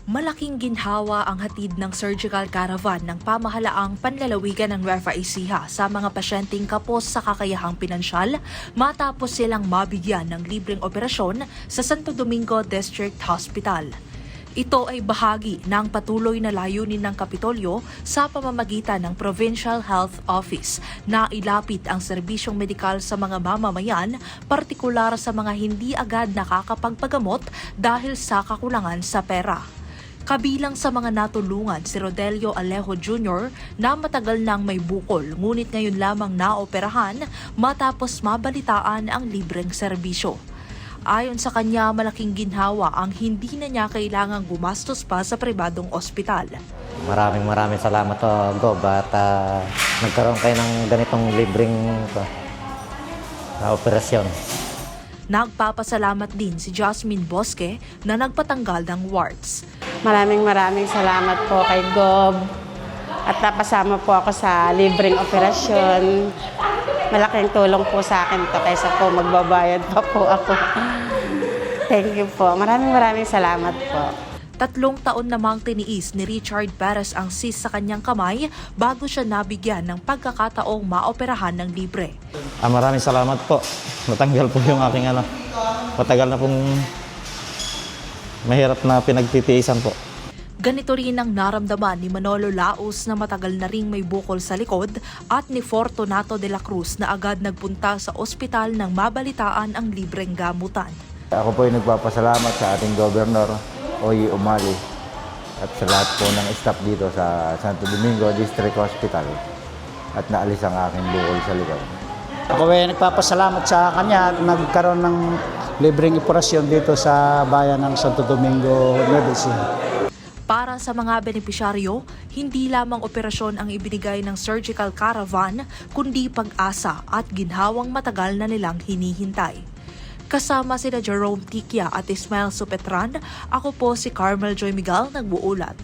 Malaking ginhawa ang hatid ng surgical caravan ng pamahalaang panlalawigan ng Nueva Ecija sa mga pasyenteng kapos sa kakayahang pinansyal matapos silang mabigyan ng libreng operasyon sa Santo Domingo District Hospital. Ito ay bahagi ng patuloy na layunin ng Kapitolyo sa pamamagitan ng Provincial Health Office na ilapit ang serbisyong medikal sa mga mamamayan, partikular sa mga hindi agad nakakapagpagamot dahil sa kakulangan sa pera. Kabilang sa mga natulungan si Rodelio Alejo Jr. na matagal nang may bukol ngunit ngayon lamang naoperahan matapos mabalitaan ang libreng serbisyo. Ayon sa kanya, malaking ginhawa ang hindi na niya kailangang gumastos pa sa pribadong ospital. Maraming salamat Gob at nagkaroon kayo ng ganitong libreng operasyon. Nagpapasalamat din si Jasmine Bosque na nagpatanggal ng warts. Maraming salamat po kay Gob at napasama po ako sa libreng operasyon. Malaking tulong po sa akin to kaysa po magbabayad pa po ako. Thank you po. Maraming salamat po. 3 taon namang tiniis ni Richard Perez ang cyst sa kanyang kamay bago siya nabigyan ng pagkakataong maoperahan ng libre. Maraming salamat po. Natanggal po yung aking matagal na pong mahirap na pinagtitiisan po. Ganito rin ang naramdaman ni Manolo Laos na matagal na ring may bukol sa likod at ni Fortunato de la Cruz na agad nagpunta sa ospital nang mabalitaan ang libreng gamutan. Ako po ay nagpapasalamat sa ating Governor, Oy Umali, at sa lahat po ng staff dito sa Santo Domingo District Hospital at naalis ang aking bukol sa likod. Ako ay nagpapasalamat sa kanya at nagkaroon ng libreng operasyon dito sa bayan ng Santo Domingo, Nueva Ecija. Para sa mga benepisyaryo, hindi lamang operasyon ang ibinigay ng surgical caravan, kundi pag-asa at ginhawang matagal na nilang hinihintay. Kasama sina Jerome Tiquia at Ismael Supetran, ako po si Carmel Joy Miguel, nagbuulat.